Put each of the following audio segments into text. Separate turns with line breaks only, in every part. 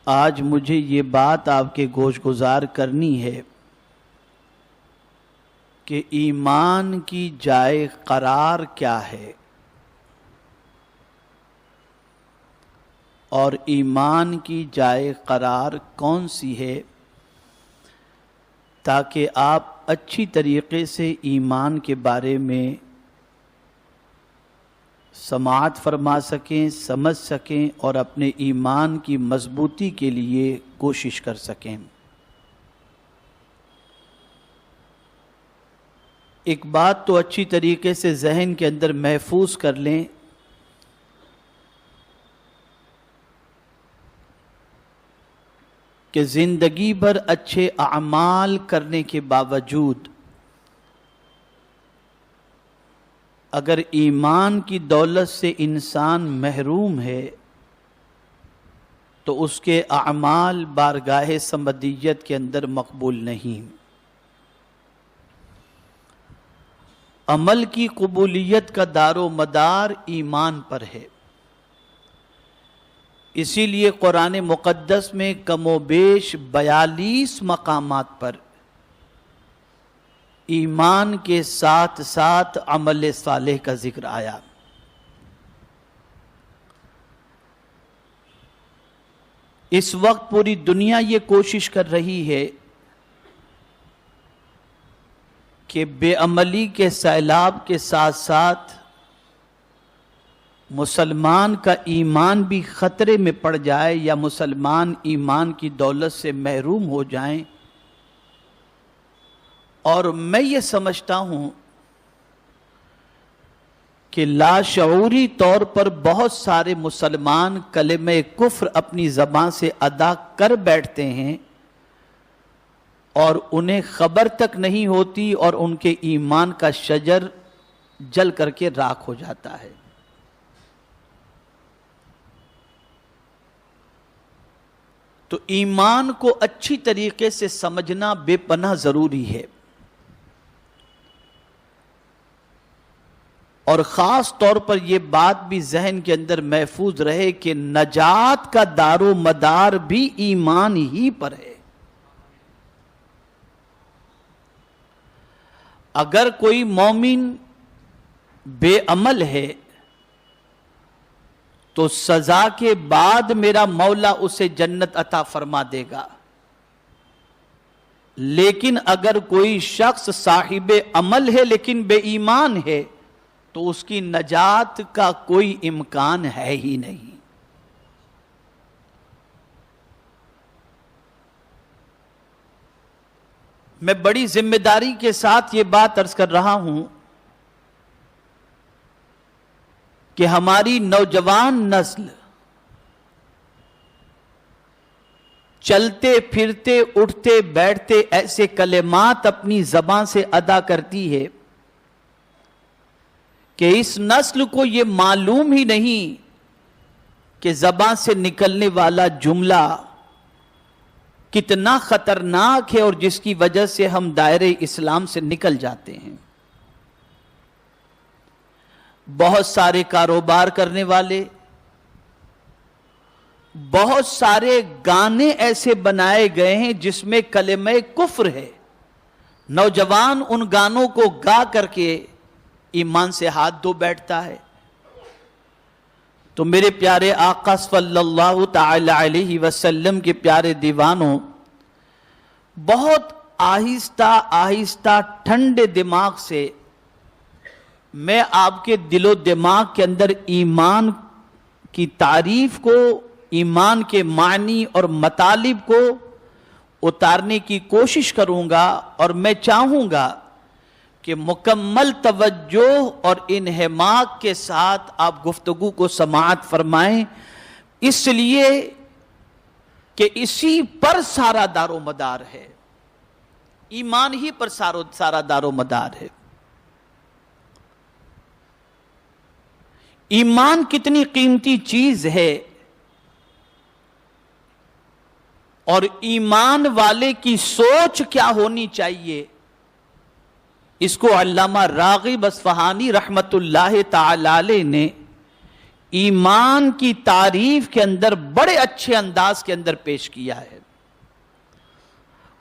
آج مجھے یہ بات آپ کے گوش گزار کرنی ہے کہ ایمان کی جائے قرار کیا ہے اور ایمان کی جائے قرار کون سی ہے، تاکہ آپ اچھی طریقے سے ایمان کے بارے میں سماعت فرما سکیں، سمجھ سکیں اور اپنے ایمان کی مضبوطی کے لیے کوشش کر سکیں۔ ایک بات تو اچھی طریقے سے ذہن کے اندر محفوظ کر لیں کہ زندگی بھر اچھے اعمال کرنے کے باوجود اگر ایمان کی دولت سے انسان محروم ہے تو اس کے اعمال بارگاہ سمدیت کے اندر مقبول نہیں۔ عمل کی قبولیت کا دار و مدار ایمان پر ہے، اسی لیے قرآن مقدس میں کم و بیش 42 مقامات پر ایمان کے ساتھ ساتھ عمل صالح کا ذکر آیا۔ اس وقت پوری دنیا یہ کوشش کر رہی ہے کہ بے عملی کے سیلاب کے ساتھ ساتھ مسلمان کا ایمان بھی خطرے میں پڑ جائے یا مسلمان ایمان کی دولت سے محروم ہو جائیں، اور میں یہ سمجھتا ہوں کہ لاشعوری طور پر بہت سارے مسلمان کلمہ کفر اپنی زبان سے ادا کر بیٹھتے ہیں اور انہیں خبر تک نہیں ہوتی اور ان کے ایمان کا شجر جل کر کے راکھ ہو جاتا ہے۔ تو ایمان کو اچھی طریقے سے سمجھنا بے پناہ ضروری ہے، اور خاص طور پر یہ بات بھی ذہن کے اندر محفوظ رہے کہ نجات کا دار و مدار بھی ایمان ہی پر ہے۔ اگر کوئی مومن بے عمل ہے تو سزا کے بعد میرا مولا اسے جنت عطا فرما دے گا، لیکن اگر کوئی شخص صاحب عمل ہے لیکن بے ایمان ہے تو اس کی نجات کا کوئی امکان ہے ہی نہیں۔ میں بڑی ذمہ داری کے ساتھ یہ بات عرض کر رہا ہوں کہ ہماری نوجوان نسل چلتے پھرتے اٹھتے بیٹھتے ایسے کلمات اپنی زبان سے ادا کرتی ہے کہ اس نسل کو یہ معلوم ہی نہیں کہ زبان سے نکلنے والا جملہ کتنا خطرناک ہے اور جس کی وجہ سے ہم دائرے اسلام سے نکل جاتے ہیں۔ بہت سارے کاروبار کرنے والے، بہت سارے گانے ایسے بنائے گئے ہیں جس میں کلمہ کفر ہے، نوجوان ان گانوں کو گا کر کے ایمان سے ہاتھ دھو بیٹھتا ہے۔ تو میرے پیارے آقا صلی اللہ تعالی علیہ وسلم کے پیارے دیوانوں، بہت آہستہ آہستہ ٹھنڈے دماغ سے میں آپ کے دل و دماغ کے اندر ایمان کی تعریف کو، ایمان کے معنی اور مطالب کو اتارنے کی کوشش کروں گا، اور میں چاہوں گا کہ مکمل توجہ اور انہماک کے ساتھ آپ گفتگو کو سماعت فرمائیں، اس لیے کہ اسی پر سارا دار و مدار ہے، ایمان ہی پر سارا دار و مدار ہے۔ ایمان کتنی قیمتی چیز ہے، اور ایمان والے کی سوچ کیا ہونی چاہیے، اس کو علامہ راغب اصفہانی رحمت اللہ تعالی علیہ نے ایمان کی تعریف کے اندر بڑے اچھے انداز کے اندر پیش کیا ہے۔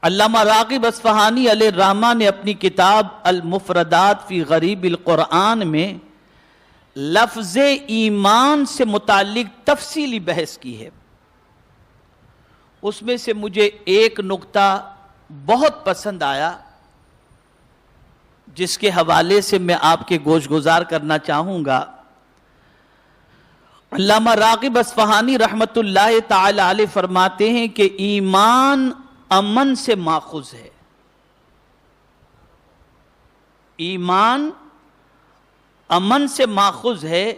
علامہ راغب اصفہانی علیہ الرحمہ نے اپنی کتاب المفردات فی غریب القرآن میں لفظ ایمان سے متعلق تفصیلی بحث کی ہے۔ اس میں سے مجھے ایک نقطہ بہت پسند آیا جس کے حوالے سے میں آپ کے گوش گزار کرنا چاہوں گا۔ علامہ راغب اصفہانی رحمت اللہ تعالی علیہ فرماتے ہیں کہ ایمان امن سے ماخوذ ہے۔ ایمان امن سے ماخوذ ہے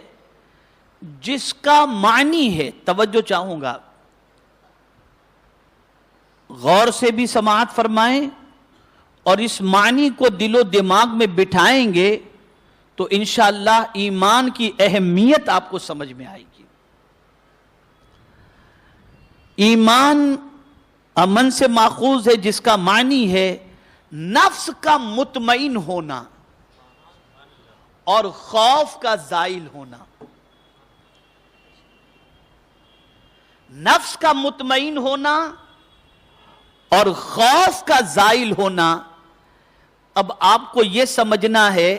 جس کا معنی ہے، توجہ چاہوں گا، غور سے بھی سماعت فرمائیں اور اس معنی کو دل و دماغ میں بٹھائیں گے تو انشاءاللہ ایمان کی اہمیت آپ کو سمجھ میں آئے گی۔ ایمان امن سے ماخوذ ہے جس کا معنی ہے نفس کا مطمئن ہونا اور خوف کا زائل ہونا۔ نفس کا مطمئن ہونا اور خوف کا زائل ہونا۔ اب آپ کو یہ سمجھنا ہے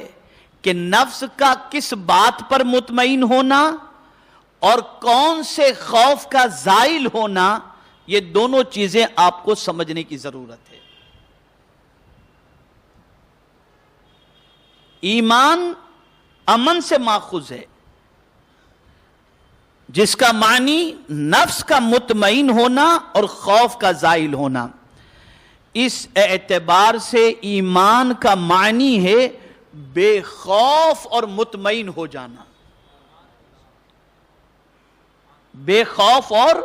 کہ نفس کا کس بات پر مطمئن ہونا اور کون سے خوف کا زائل ہونا، یہ دونوں چیزیں آپ کو سمجھنے کی ضرورت ہے۔ ایمان امن سے ماخوذ ہے جس کا معنی نفس کا مطمئن ہونا اور خوف کا زائل ہونا۔ اس اعتبار سے ایمان کا معنی ہے بے خوف اور مطمئن ہو جانا۔ بے خوف اور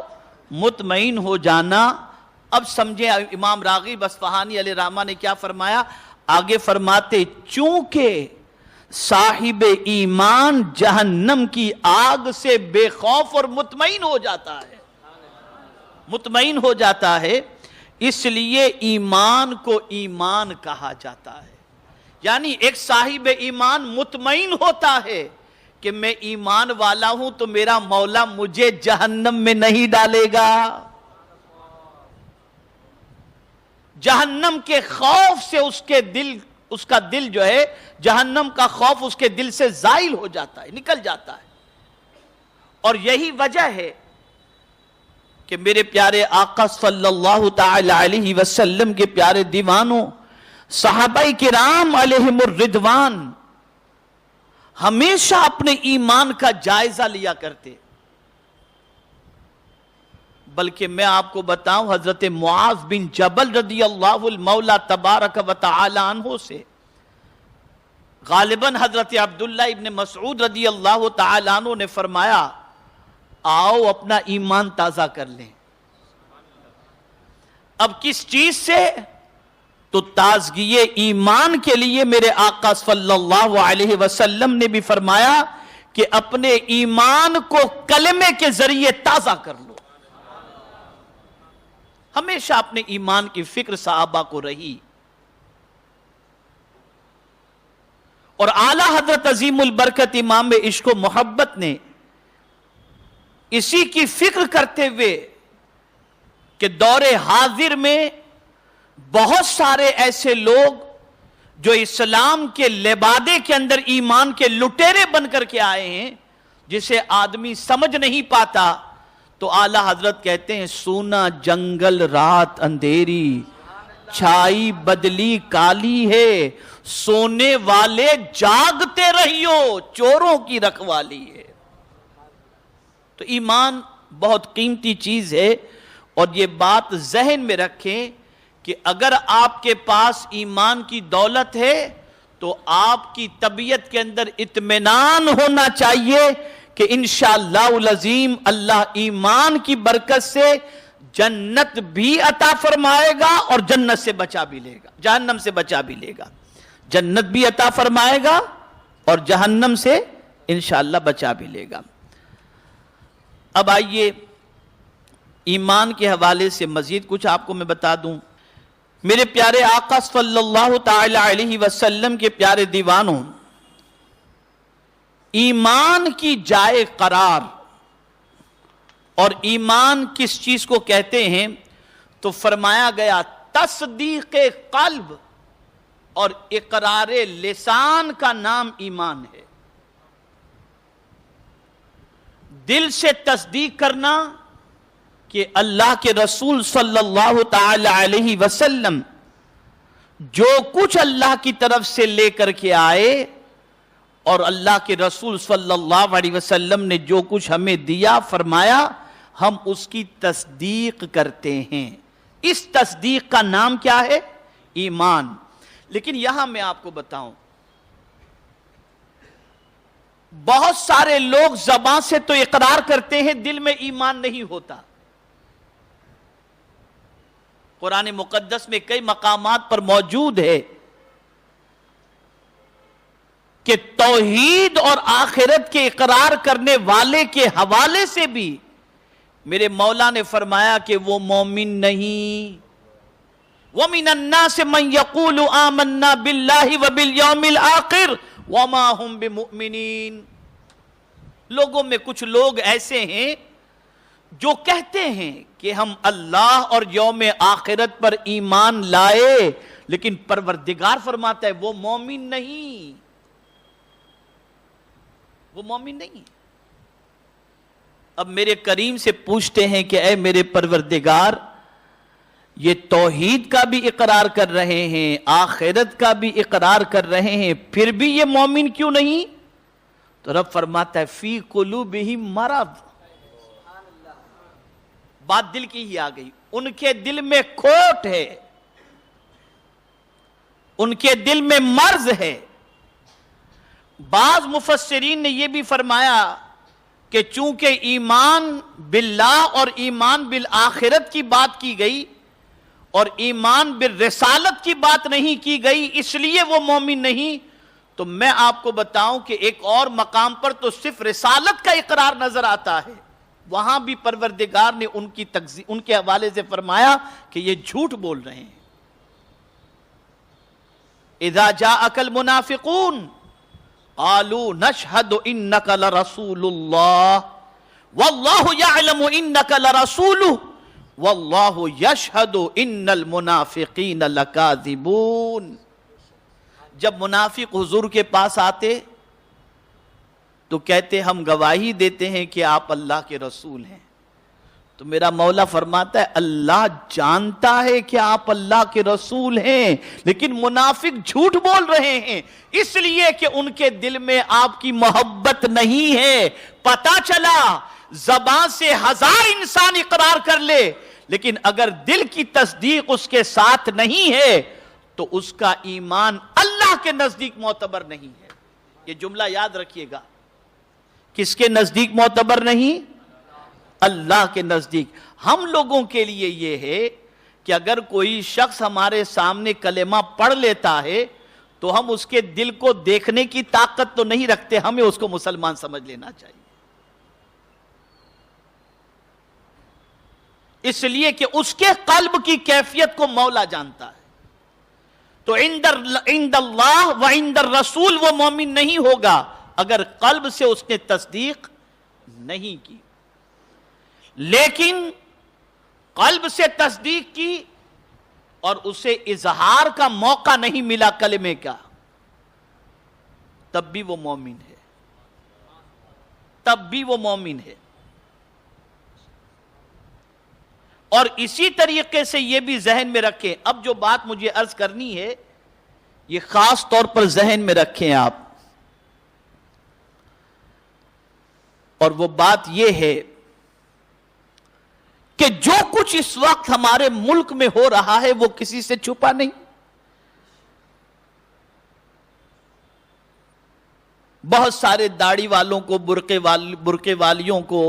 مطمئن ہو جانا۔ اب سمجھیں امام راغب اصفہانی علیہ الرحمہ نے کیا فرمایا؟ آگے فرماتے چونکہ صاحب ایمان جہنم کی آگ سے بے خوف اور مطمئن ہو جاتا ہے، مطمئن ہو جاتا ہے، اس لیے ایمان کو ایمان کہا جاتا ہے۔ یعنی ایک صاحب ایمان مطمئن ہوتا ہے کہ میں ایمان والا ہوں تو میرا مولا مجھے جہنم میں نہیں ڈالے گا۔ جہنم کے خوف سے اس کا دل جو ہے، جہنم کا خوف اس کے دل سے زائل ہو جاتا ہے، نکل جاتا ہے۔ اور یہی وجہ ہے کہ میرے پیارے آقا صلی اللہ تعالی علیہ وسلم کے پیارے دیوانوں، صحابہ کرام علیہم الرضوان ہمیشہ اپنے ایمان کا جائزہ لیا کرتے۔ بلکہ میں آپ کو بتاؤں، حضرت معاذ بن جبل رضی اللہ المولا تبارک و تعالی عنہ سے غالباً حضرت عبداللہ ابن مسعود رضی اللہ تعالی عنہ نے فرمایا آؤ اپنا ایمان تازہ کر لیں۔ اب کس چیز سے؟ تو تازگی ایمان کے لیے میرے آقا صلی اللہ علیہ وسلم نے بھی فرمایا کہ اپنے ایمان کو کلمے کے ذریعے تازہ کر لو۔ ہمیشہ اپنے ایمان کی فکر صحابہ کو رہی، اور اعلیٰ حضرت عظیم البرکت امام عشق و محبت نے اسی کی فکر کرتے ہوئے کہ دور حاضر میں بہت سارے ایسے لوگ جو اسلام کے لبادے کے اندر ایمان کے لٹیرے بن کر کے آئے ہیں، جسے آدمی سمجھ نہیں پاتا، تو اعلیٰ حضرت کہتے ہیں سونا جنگل رات اندھیری، چھائی بدلی کالی ہے، سونے والے جاگتے رہیو، چوروں کی رکھوالی ہے۔ تو ایمان بہت قیمتی چیز ہے، اور یہ بات ذہن میں رکھیں کہ اگر آپ کے پاس ایمان کی دولت ہے تو آپ کی طبیعت کے اندر اطمینان ہونا چاہیے کہ انشاءاللہ العظیم اللہ ایمان کی برکت سے جنت بھی عطا فرمائے گا اور جنت سے بچا بھی لے گا، جہنم سے بچا بھی لے گا۔ جنت بھی عطا فرمائے گا اور جہنم سے انشاءاللہ بچا بھی لے گا۔ اب آئیے ایمان کے حوالے سے مزید کچھ آپ کو میں بتا دوں۔ میرے پیارے آقا صلی اللہ تعالی علیہ وسلم کے پیارے دیوانوں، ایمان کی جائے قرار، اور ایمان کس چیز کو کہتے ہیں تو فرمایا گیا تصدیق قلب اور اقرار لسان کا نام ایمان ہے۔ دل سے تصدیق کرنا کہ اللہ کے رسول صلی اللہ تعالی علیہ وسلم جو کچھ اللہ کی طرف سے لے کر کے آئے اور اللہ کے رسول صلی اللہ علیہ وسلم نے جو کچھ ہمیں دیا فرمایا ہم اس کی تصدیق کرتے ہیں۔ اس تصدیق کا نام کیا ہے؟ ایمان۔ لیکن یہاں میں آپ کو بتاؤں، بہت سارے لوگ زبان سے تو اقرار کرتے ہیں، دل میں ایمان نہیں ہوتا۔ قرآن مقدس میں کئی مقامات پر موجود ہے کہ توحید اور آخرت کے اقرار کرنے والے کے حوالے سے بھی میرے مولا نے فرمایا کہ وہ مومن نہیں۔ وَمِنَ النَّاسِ مَنْ يَقُولُ آمَنَّا بِاللَّهِ وَبِالْيَوْمِ الْآخِرِ وَمَا هُمْ بِمُؤْمِنِينَ۔ لوگوں میں کچھ لوگ ایسے ہیں جو کہتے ہیں کہ ہم اللہ اور یوم آخرت پر ایمان لائے، لیکن پروردگار فرماتا ہے وہ مومن نہیں، وہ مومن نہیں۔ اب میرے کریم سے پوچھتے ہیں کہ اے میرے پروردگار، یہ توحید کا بھی اقرار کر رہے ہیں، آخرت کا بھی اقرار کر رہے ہیں، پھر بھی یہ مومن کیوں نہیں؟ تو رب فرماتا ہے فی قلوبہم مرض۔ بات دل کی ہی آ گئی، ان کے دل میں کھوٹ ہے، ان کے دل میں مرض ہے۔ بعض مفسرین نے یہ بھی فرمایا کہ چونکہ ایمان باللہ اور ایمان بالآخرت کی بات کی گئی اور ایمان بالرسالت کی بات نہیں کی گئی، اس لیے وہ مومن نہیں۔ تو میں آپ کو بتاؤں کہ ایک اور مقام پر تو صرف رسالت کا اقرار نظر آتا ہے، وہاں بھی پروردگار نے ان کے حوالے سے فرمایا کہ یہ جھوٹ بول رہے ہیں۔ اذا جاءک المنافقون قالوا نشهد انك لرسول الله والله يعلم انك لرسوله والله يشهد ان المنافقين لكاذبون۔ جب منافق حضور کے پاس آتے تو کہتے ہم گواہی دیتے ہیں کہ آپ اللہ کے رسول ہیں۔ تو میرا مولا فرماتا ہے اللہ جانتا ہے کہ آپ اللہ کے رسول ہیں، لیکن منافق جھوٹ بول رہے ہیں اس لیے کہ ان کے دل میں آپ کی محبت نہیں ہے۔ پتہ چلا زبان سے 1000 انسان اقرار کر لے، لیکن اگر دل کی تصدیق اس کے ساتھ نہیں ہے تو اس کا ایمان اللہ کے نزدیک معتبر نہیں ہے۔ یہ جملہ یاد رکھیے گا، کس کے نزدیک معتبر نہیں؟ اللہ کے نزدیک۔ ہم لوگوں کے لیے یہ ہے کہ اگر کوئی شخص ہمارے سامنے کلمہ پڑھ لیتا ہے تو ہم اس کے دل کو دیکھنے کی طاقت تو نہیں رکھتے، ہمیں اس کو مسلمان سمجھ لینا چاہیے، اس لیے کہ اس کے قلب کی کیفیت کو مولا جانتا ہے۔ تو عند اللہ و عند الرسول وہ مومن نہیں ہوگا اگر قلب سے اس نے تصدیق نہیں کی۔ لیکن قلب سے تصدیق کی اور اسے اظہار کا موقع نہیں ملا کلمے کا، تب بھی وہ مومن ہے، تب بھی وہ مومن ہے۔ اور اسی طریقے سے یہ بھی ذہن میں رکھیں، اب جو بات مجھے عرض کرنی ہے یہ خاص طور پر ذہن میں رکھیں آپ، اور وہ بات یہ ہے کہ جو کچھ اس وقت ہمارے ملک میں ہو رہا ہے وہ کسی سے چھپا نہیں۔ بہت سارے داڑھی والوں کو، برقعے والیوں کو،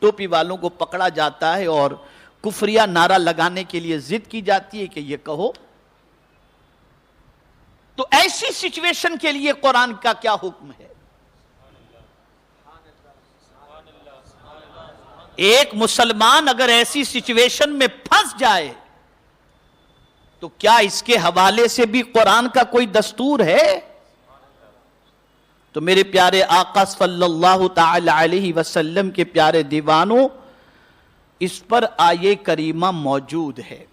ٹوپی والوں کو پکڑا جاتا ہے اور کفریہ نعرہ لگانے کے لیے ضد کی جاتی ہے کہ یہ کہو۔ تو ایسی سچویشن کے لیے قرآن کا کیا حکم ہے؟ ایک مسلمان اگر ایسی سچویشن میں پھنس جائے تو کیا اس کے حوالے سے بھی قرآن کا کوئی دستور ہے؟ تو میرے پیارے آقا صلی اللہ تعالی علیہ وسلم کے پیارے دیوانوں، اس پر آیے کریمہ موجود ہے،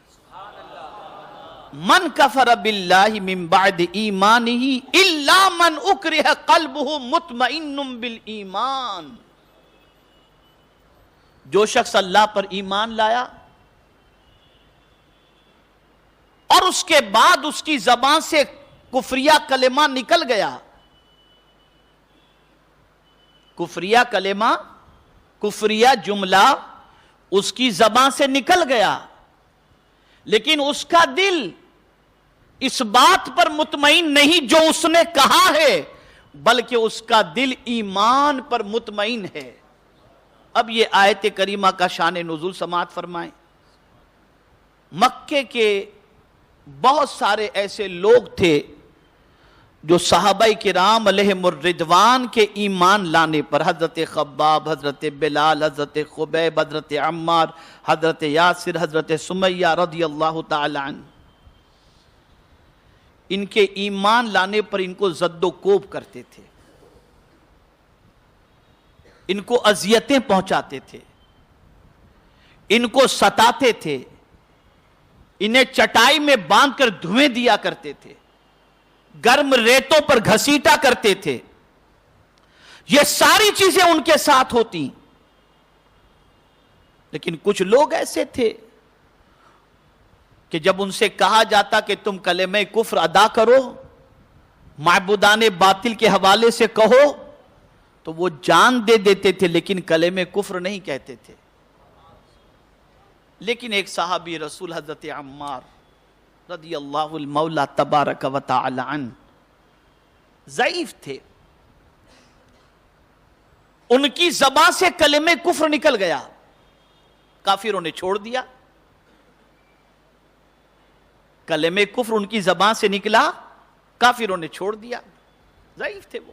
من کفر باللہ من بعد ایمانہ الا من اکرہ قلبہ مطمئن بالایمان۔ جو شخص اللہ پر ایمان لایا اور اس کے بعد اس کی زبان سے کفریہ کلمہ نکل گیا، کفریہ کلمہ، کفریہ جملہ اس کی زبان سے نکل گیا، لیکن اس کا دل اس بات پر مطمئن نہیں جو اس نے کہا ہے، بلکہ اس کا دل ایمان پر مطمئن ہے۔ اب یہ آیت کریمہ کا شان نزول سماعت فرمائیں۔ مکے کے بہت سارے ایسے لوگ تھے جو صحابہ کرام علیہم الرضوان کے ایمان لانے پر، حضرت خباب، حضرت بلال، حضرت خبیب، حضرت عمار، حضرت یاسر، حضرت سمیہ رضی اللہ تعالی عنہ، ان کے ایمان لانے پر ان کو زد و کوب کرتے تھے، ان کو اذیتیں پہنچاتے تھے، ان کو ستاتے تھے، انہیں چٹائی میں باندھ کر دھویں دیا کرتے تھے، گرم ریتوں پر گھسیٹا کرتے تھے۔ یہ ساری چیزیں ان کے ساتھ ہوتی، لیکن کچھ لوگ ایسے تھے کہ جب ان سے کہا جاتا کہ تم کلمہ کفر ادا کرو، معبودان باطل کے حوالے سے کہو، تو وہ جان دے دیتے تھے لیکن کلمہ کفر نہیں کہتے تھے۔ لیکن ایک صحابی رسول حضرت عمار رضی اللہ المولا تبارک و تعالی عنہ ضعیف تھے، ان کی زبان سے کلمہ کفر نکل گیا، کافروں نے چھوڑ دیا، کلمہ کفر ان کی زبان سے نکلا، کافروں نے چھوڑ دیا، ضعیف تھے وہ۔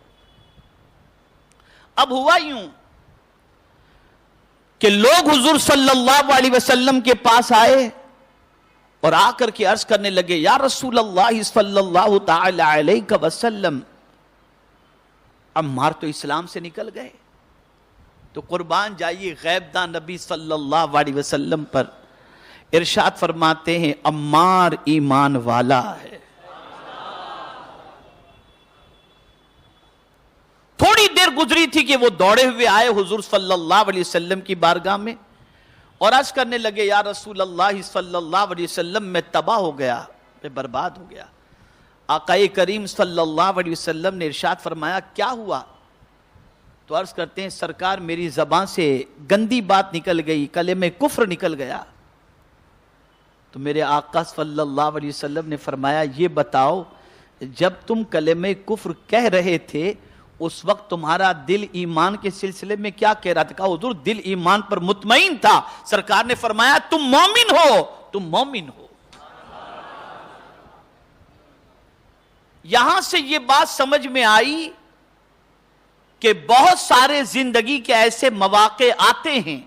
اب ہوا یوں کہ لوگ حضور صلی اللہ علیہ وسلم کے پاس آئے اور آ کر کے عرض کرنے لگے، یا رسول اللہ صلی اللہ تعالی علیہ وسلم، عمار تو اسلام سے نکل گئے، تو قربان جائیے غیب داں نبی صلی اللہ علیہ وسلم پر ارشاد فرماتے ہیں، عمار ایمان والا ہے۔ تھوڑی دیر گزری تھی کہ وہ دوڑے ہوئے آئے حضور صلی اللہ علیہ وسلم کی بارگاہ میں اور عرض کرنے لگے، یا رسول اللہ صلی اللہ علیہ وسلم، میں تباہ ہو گیا، میں برباد ہو گیا۔ آقا کریم صلی اللہ علیہ وسلم نے ارشاد فرمایا، کیا ہوا؟ تو عرض کرتے ہیں، سرکار میری زبان سے گندی بات نکل گئی، کلمہ کفر نکل گیا۔ تو میرے آقا صلی اللہ علیہ وسلم نے فرمایا، یہ بتاؤ جب تم کلمہ کفر کہہ رہے تھے اس وقت تمہارا دل ایمان کے سلسلے میں کیا کہہ رہا تھا؟ کہا حضور دل ایمان پر مطمئن تھا۔ سرکار نے فرمایا، تم مومن ہو، تم مومن ہو۔ یہاں سے یہ بات سمجھ میں آئی کہ بہت سارے زندگی کے ایسے مواقع آتے ہیں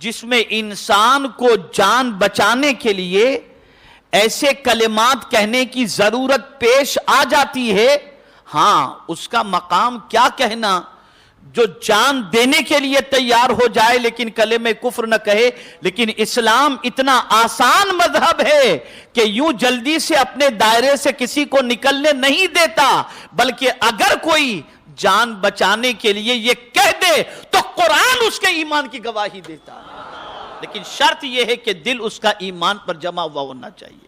جس میں انسان کو جان بچانے کے لیے ایسے کلمات کہنے کی ضرورت پیش آ جاتی ہے۔ ہاں، اس کا مقام کیا کہنا جو جان دینے کے لیے تیار ہو جائے لیکن کلمہ کفر نہ کہے۔ لیکن اسلام اتنا آسان مذہب ہے کہ یوں جلدی سے اپنے دائرے سے کسی کو نکلنے نہیں دیتا، بلکہ اگر کوئی جان بچانے کے لیے یہ کہہ دے تو قرآن اس کے ایمان کی گواہی دیتا ہے، لیکن شرط یہ ہے کہ دل اس کا ایمان پر جمع ہوا ہونا چاہیے۔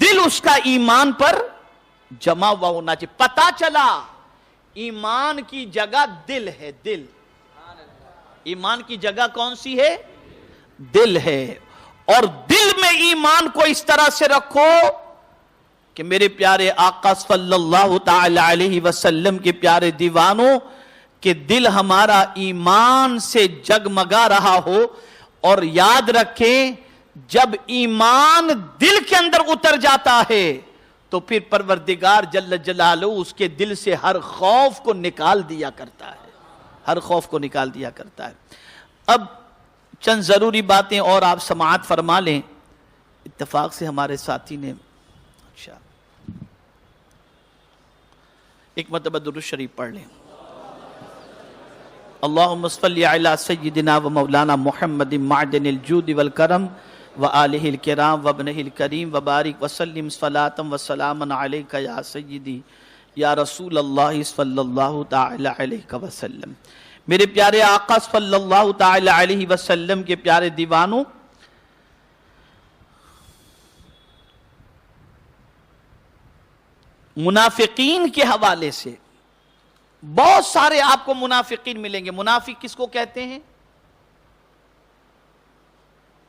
دل اس کا ایمان پر جمع ہوا ہونا چاہیے۔ پتا چلا ایمان کی جگہ دل ہے، دل، ایمان کی جگہ کون سی ہے؟ دل ہے۔ اور دل میں ایمان کو اس طرح سے رکھو کہ میرے پیارے آقا صلی اللہ تعالی علیہ وسلم کے پیارے دیوانوں کہ دل ہمارا ایمان سے جگمگا رہا ہو۔ اور یاد رکھیں، جب ایمان دل کے اندر اتر جاتا ہے تو پھر پروردگار جل جلالہ اس کے دل سے ہر خوف کو نکال دیا کرتا ہے، ہر خوف کو نکال دیا کرتا ہے۔ اب چند ضروری باتیں اور آپ سماعت فرما لیں اتفاق سے ہمارے ساتھی نے اچھا ایک مرتبہ درود شریف پڑھ لیں. اللہم صلی علی سیدنا و مولانا محمد معدن الجود والکرم وآلہ الکرام وابنہ الکریم وبارک وسلم صلاۃ و سلاما علیک یا سیدی یا رسول اللہ صلی اللہ تعالی علیہ وسلم. میرے پیارے آقا صلی اللہ تعالی علیہ وسلم کے پیارے دیوانوں، منافقین کے حوالے سے بہت سارے آپ کو منافقین ملیں گے. منافق کس کو کہتے ہیں؟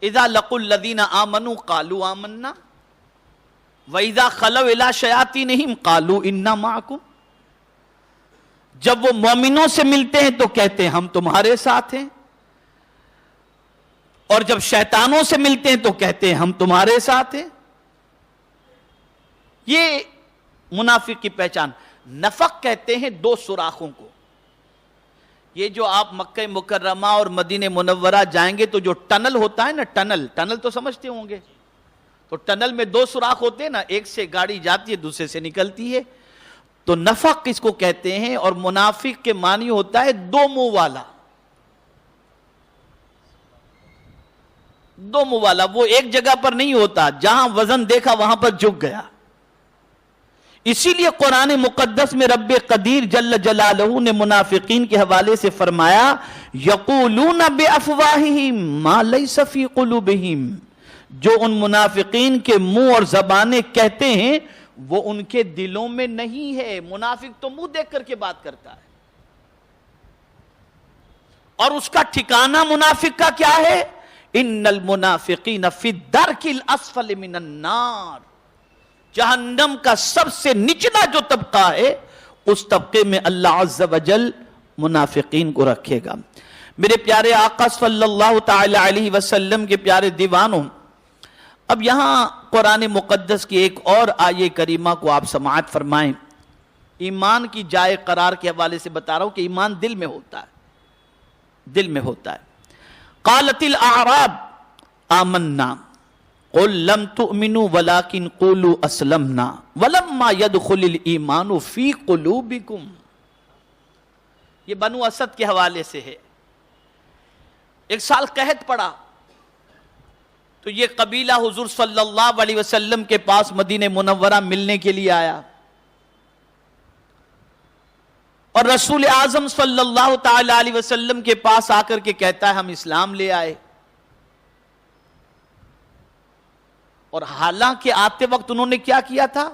اذا لقوا الذین آمنوا قالوا آمنا واذا خلوا الی شیاطینہم قالوا انا معکم. جب وہ مومنوں سے ملتے ہیں تو کہتے ہیں ہم تمہارے ساتھ ہیں، اور جب شیطانوں سے ملتے ہیں تو کہتے ہیں ہم تمہارے ساتھ ہیں. یہ منافق کی پہچان. نفق کہتے ہیں دو سوراخوں کو. یہ جو آپ مکہ مکرمہ اور مدینہ منورہ جائیں گے تو جو ٹنل ہوتا ہے نا، ٹنل تو سمجھتے ہوں گے. تو ٹنل میں دو سوراخ ہوتے ہیں نا، ایک سے گاڑی جاتی ہے دوسرے سے نکلتی ہے. تو نفق کس کو کہتے ہیں؟ اور منافق کے معنی ہوتا ہے دو منہ والا. دو منہ والا وہ ایک جگہ پر نہیں ہوتا، جہاں وزن دیکھا وہاں پر جھک گیا. اسی لیے قرآن مقدس میں رب قدیر جل جلالہ نے منافقین کے حوالے سے فرمایا یقولون بافواہہم ما لیس فی قلوبہم. جو ان منافقین کے منہ اور زبانیں کہتے ہیں وہ ان کے دلوں میں نہیں ہے. منافق تو منہ دیکھ کر کے بات کرتا ہے، اور اس کا ٹھکانہ منافق کا کیا ہے؟ ان المنافقین فی الدرک الاسفل من النار. جہنم کا سب سے نچلا جو طبقہ ہے اس طبقے میں اللہ عز و جل منافقین کو رکھے گا. میرے پیارے آقا صلی اللہ تعالی علیہ وسلم کے پیارے دیوانوں، اب یہاں قرآن مقدس کی ایک اور آیہ کریمہ کو آپ سماعت فرمائیں. ایمان کی جائے قرار کے حوالے سے بتا رہا ہوں کہ ایمان دل میں ہوتا ہے، دل میں ہوتا ہے. قالت الاعراب آمنا قل لم تؤمنوا ولكن قولوا اسلمنا ولما يدخل الايمان في قلوبكم. یہ بنو اسد کے حوالے سے ہے. ایک سال قحط پڑا تو یہ قبیلہ حضور صلی اللہ علیہ وسلم کے پاس مدینہ منورہ ملنے کے لیے آیا، اور رسول اعظم صلی اللہ تعالی علیہ وسلم کے پاس آ کر کے کہتا ہے ہم اسلام لے آئے. اور حالانکہ آتے وقت انہوں نے کیا کیا تھا؟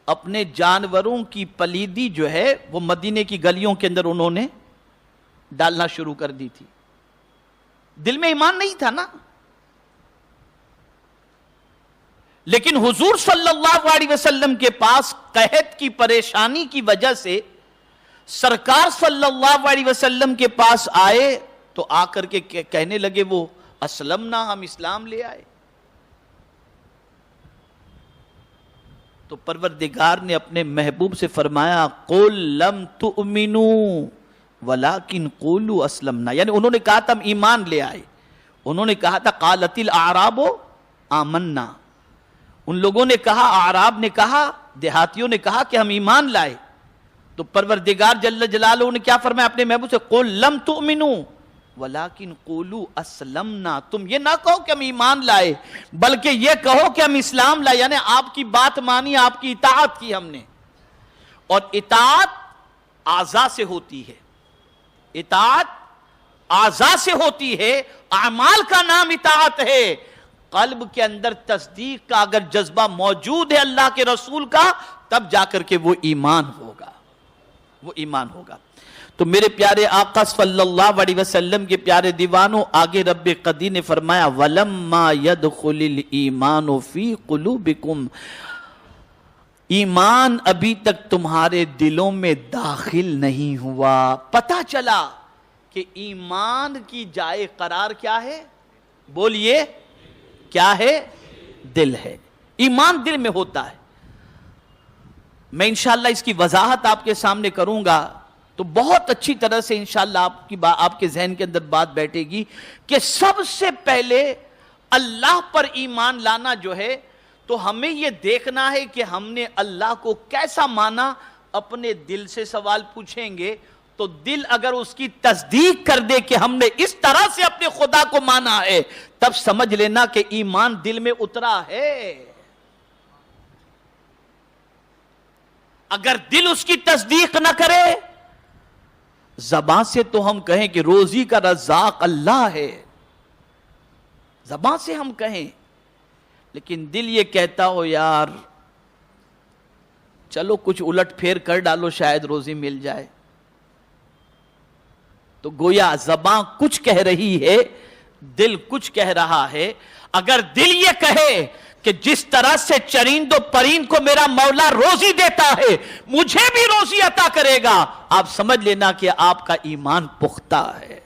اپنے جانوروں کی پلیدی جو ہے وہ مدینے کی گلیوں کے اندر انہوں نے ڈالنا شروع کر دی تھی. دل میں ایمان نہیں تھا نا. لیکن حضور صلی اللہ علیہ وسلم کے پاس قحط کی پریشانی کی وجہ سے سرکار صلی اللہ علیہ وسلم کے پاس آئے تو آ کر کے کہنے لگے وہ اسلمنا، ہم اسلام لے آئے. تو پروردگار نے اپنے محبوب سے فرمایا قل لم تؤمنوا ولكن قولوا اسلمنا. یعنی انہوں نے کہا تھا ہم ایمان لے آئے. انہوں نے کہا تھا قالت الاعراب آمنا. ان لوگوں نے کہا، اعراب نے کہا، دیہاتیوں نے کہا کہ ہم ایمان لائے. تو پروردگار جل جلالہ نے کیا فرمایا اپنے محبوب سے؟ قل لم تؤمنوا ولیکن قولوا اسلمنا. تم یہ نہ کہو کہ ہم ایمان لائے، بلکہ یہ کہو کہ ہم اسلام لائے. یعنی آپ کی بات مانی، آپ کی اطاعت کی ہم نے. اور اطاعت اعضاء سے ہوتی ہے، اطاعت اعضاء سے ہوتی ہے. اعمال کا نام اطاعت ہے. قلب کے اندر تصدیق کا اگر جذبہ موجود ہے اللہ کے رسول کا، تب جا کر کے وہ ایمان ہوگا، وہ ایمان ہوگا. تو میرے پیارے آقا صلی اللہ علیہ وسلم کے پیارے دیوانوں، آگے رب قدیر نے فرمایا وَلَمَّا يَدْخُلِ الْإِيمَانُ فِي قُلُوبِكُمْ. ایمان ابھی تک تمہارے دلوں میں داخل نہیں ہوا. پتہ چلا کہ ایمان کی جائے قرار کیا ہے؟ بولیے کیا ہے؟ دل ہے. ایمان دل میں ہوتا ہے. میں انشاءاللہ اس کی وضاحت آپ کے سامنے کروں گا تو بہت اچھی طرح سے انشاءاللہ آپ کے ذہن کے اندر بات بیٹھے گی کہ سب سے پہلے اللہ پر ایمان لانا جو ہے تو ہمیں یہ دیکھنا ہے کہ ہم نے اللہ کو کیسا مانا. اپنے دل سے سوال پوچھیں گے تو دل اگر اس کی تصدیق کر دے کہ ہم نے اس طرح سے اپنے خدا کو مانا ہے, تب سمجھ لینا کہ ایمان دل میں اترا ہے. اگر دل اس کی تصدیق نہ کرے, زبان سے تو ہم کہیں کہ روزی کا رزاق اللہ ہے, زبان سے ہم کہیں, لیکن دل یہ کہتا ہو یار چلو کچھ الٹ پھیر کر ڈالو شاید روزی مل جائے. تو گویا زبان کچھ کہہ رہی ہے, دل کچھ کہہ رہا ہے. اگر دل یہ کہے کہ جس طرح سے چریند و پریند کو میرا مولا روزی دیتا ہے مجھے بھی روزی عطا کرے گا, آپ سمجھ لینا کہ آپ کا ایمان پختہ ہے.